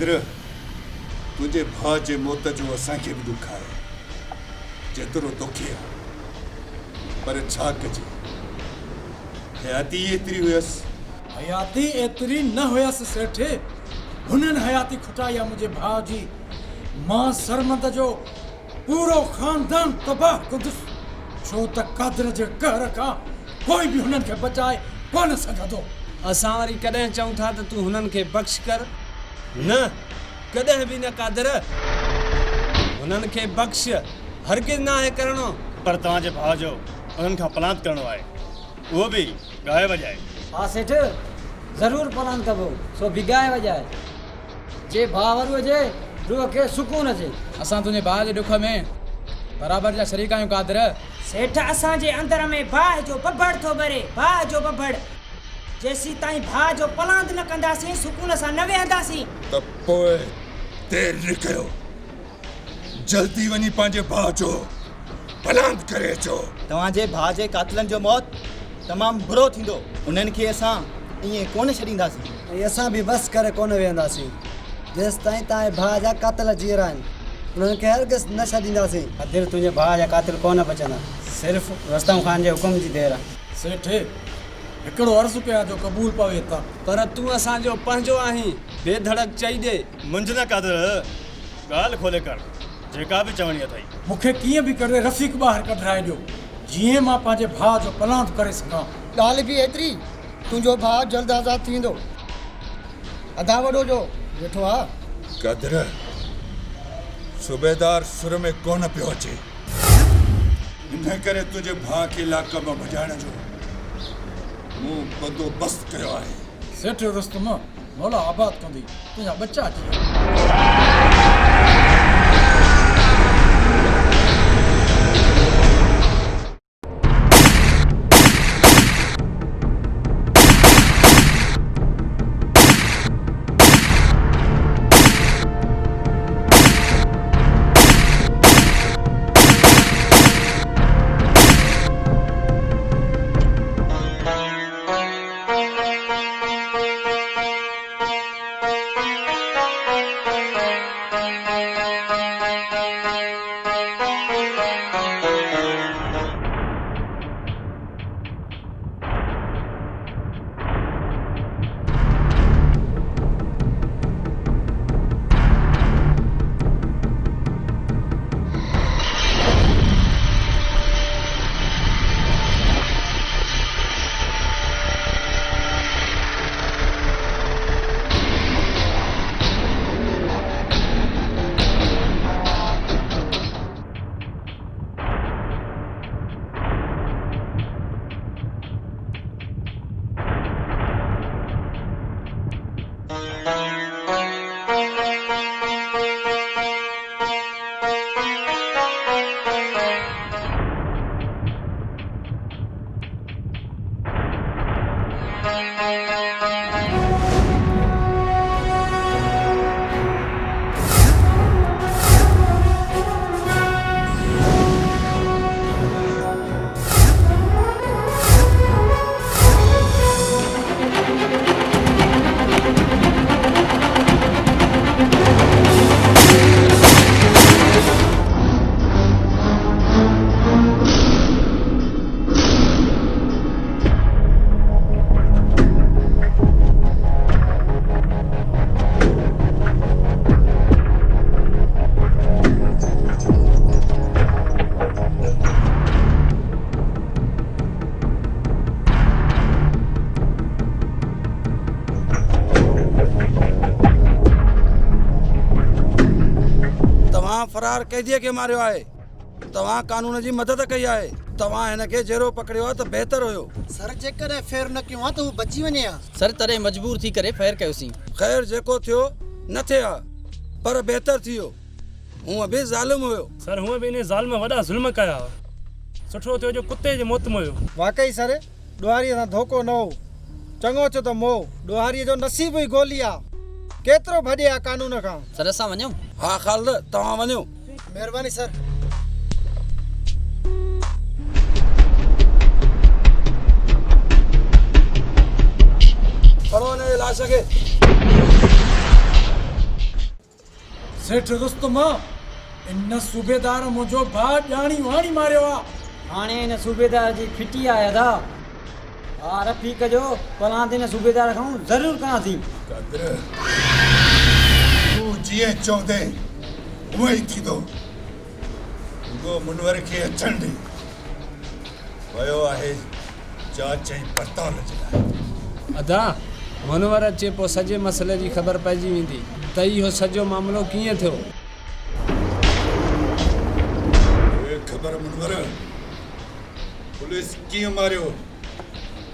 कदर तुझे भाउ जे मौत जो असांखे बि दुख आहे जेतिरो तोखे आहे पर छा कजे हयाती एतिरी हुयसि हयाती एतिरी न हुयसि सेठ हुननि हयाती खुटाई आहे मुंहिंजे भाउ जी मां सरमद जो पूरो खानदान तबाह कंदुसि छो त कदर जे कहर खां कोई बि हुननि खे बचाए कोन सघंदो असां वरी कॾहिं चऊं था त तूं हुननि खे बख़्श कर न कॾहिं बि न कादर हुननि खे बख़्श हरगिज़ न आहे करणो पर तव्हांजे भाउ जो उन्हनि खां पलांत करणो आहे उहो बि गाए वॼाए हा सेठ ज़रूरु पलांत कबो सो बिगाए वॼाए जे भाउ हुजे रूह खे सुकून अचे असां तुंहिंजे भाउ जे दुख में बराबरि जा शरीक आहियूं कादर सेठ असांजे अंदर में भाउ जो बबड़ थो भरे भाउ जो बबड़ जेसी ताईं भाउ जो पलांत न कंदासीं सुकून सां न वेहंदासीं त पोइ देर न कयो जल्दी वञी पंहिंजे भाउ जो पलांत करे अचो तव्हांजे भाउ जे कातिलनि जो मौत तमामु बुरो थींदो उन्हनि खे असां ईअं कोन छॾींदासीं ऐं असां बि बस करे कोन वेहंदासीं जेसि ताईं तव्हांजे भाउ जा कातिल जीअरा आहिनि उन्हनि खे हरगिज़ न छॾींदासीं दिलि तुंहिंजे भाउ जा कातिल कोन बचंदा सिर्फ़ु रस्तम ख़ान जे हुकुम जी देरि आहे सेठ हिकिड़ो अर्ज़ु कयां जो क़बूल पवे त पर तूं असांजो पंहिंजो आहीं बेधड़क चई ॾे मुंहिंज न कादर ॻाल्हि खोले कर जेका बि चवणी अथई मूंखे कीअं बि करे रफ़ीक ॿाहिरि कढाए ॾियो जीअं मां पंहिंजे भाउ जो पलांत करे सघां ॻाल्हि बि एतिरी तुंहिंजो भाउ जल्द आज़ादु थींदो अदा वॾो जो वेठो आहे कदर सूबेदार सुर में कोन पियो अचे इन करे तुंहिंजे भाउ खे इलाइक़े मां भॼाइण जो मूं बंदोबस्त कयो आहे सेठ रुस्तम मौला आबाद कंदी तुंहिंजा बच्चा अची विया फरार कैदीअ खे मारियो आहे तव्हां कानून जी मदद कई आहे तव्हां हिन खे जहिड़ो पकड़ियो आहे त बहितर हुयो सर जेकॾहिं फेर न कयो आहे त हू बची वञे हा सर तॾहिं मजबूर थी करे फेर कयोसीं ख़ैर जेको थियो न थिए हा पर बहितर थी वियो हूअं बि ज़ालिम हुयो सर हूअं बि इन ज़ालिम वॾा ज़ुल्म कया सुठो थियो जो कुते जे मौत में हुयो वाकई सर ॾोहारीअ सां धोखो न हो चङो थियो त मोह ॾोहारीअ जो नसीब ई गोली आहे केतिरो भॼे आहे कानून खां सर असां वञूं हा ख़ालिद तव्हां वञो महिरबानी सर खणो हिन लाश खे सेठ रुस्तम इन सूबेदार मुझो भा जानी वाणी मारियो आ हाणे हिन सूबेदार जी फिटी आहे अदा हा रफ़ीक जो पलांत हिन सूबेदार खां ज़रूरु कयां थी कादर तूं जीअं चवंदे उहो ई थींदो रुगो मुनवर खे अचण ॾे वियो आहे जांच ऐं पड़ताल जे लाइ अदा मुनवर अचे पोइ सॼे मसइले जी ख़बर पइजी वेंदी त इहो सॼो मामिलो कीअं थियो ख़बर मुनवर पुलिस कीअं मारियो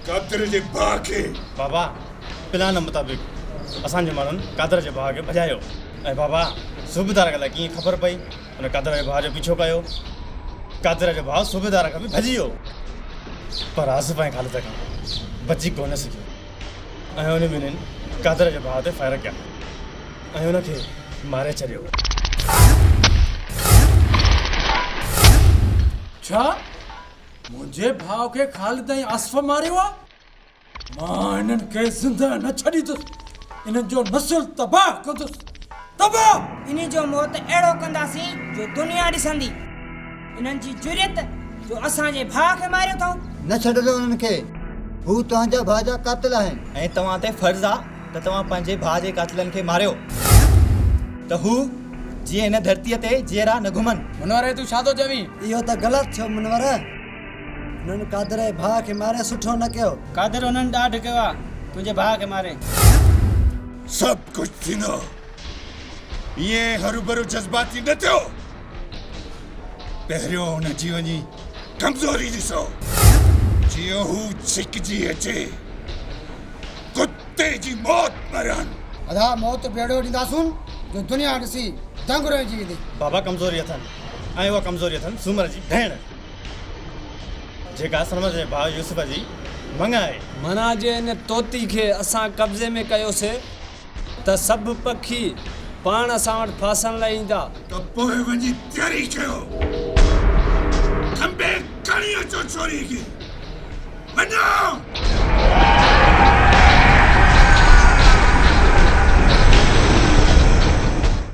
कादर जे भाउ खे बाबा प्लान मुताबिक़ असांजे माण्हुनि कादर जे भाउ खे भॼायो ऐं बाबा सूबेदार खे कीअं ख़बर पई हुन कादर जे भाउ जो पीछो कयो कादर जो भाउ सूबेदार खां बि भॼी वियो पर आसिफ़ ऐं ख़ालिद खां बची कोन सघियो ऐं हुन ॿिन्हिनि कादर जे भाउ ते फायर कया ऐं हुनखे मारे छॾियो छा मुंहिंजे भाउ खे ख़ालिद ऐं आसिफ़ मारियो आहे मां हिननि खे ज़िंदा न छॾींदुसि इन्हनि जो नस्ल तबाह कंदुसि तबाह इन जो मौत अहिड़ो कंदासीं जो दुनिया ॾिसंदी इन्हनि जी जुरियत जो असांजे भाउ खे मारियो अथऊं न छॾियो उन्हनि खे हू तव्हांजा भाउ जा कातिल आहिनि ऐं तव्हां ते फ़र्ज़ु आहे त तव्हां पंहिंजे भाउ जे कातिलनि खे मारियो त हू जीअं हिन धरतीअ ते जीअरा न घुमनि मुनवर तूं छा थो चवीं इहो त ग़लति थियो मुनवर हुननि कादर जे भाउ खे मारे सुठो न कयो कादर हुननि ॾाढु कयो आहे तुंहिंजे भाउ खे मारे सभु कुझु थींदो ईअं हरू जज़्बाती न थियो पहिरियों हुन जी वञी कमज़ोरी ॾिसो जीअं हू छिकजी अचे कुते जी मौत मरनि अदा मौत बेड़ो ॾींदासूं जो दुनिया ॾिसी दंग रहिजी वेंदी बाबा कमज़ोरी अथनि ऐं उहा कमज़ोरी अथनि सूमर जी भेण जेका सरमद जे भाउ यूसुफ जी मंग आहे माना जे हिन तोती खे असां कब्ज़े में कयोसीं त सभु पखी पाण असां वटि फासण लाइ ईंदा त पोइ वञी तयारी कयो खंबे खणी अचो छोरी खे वञो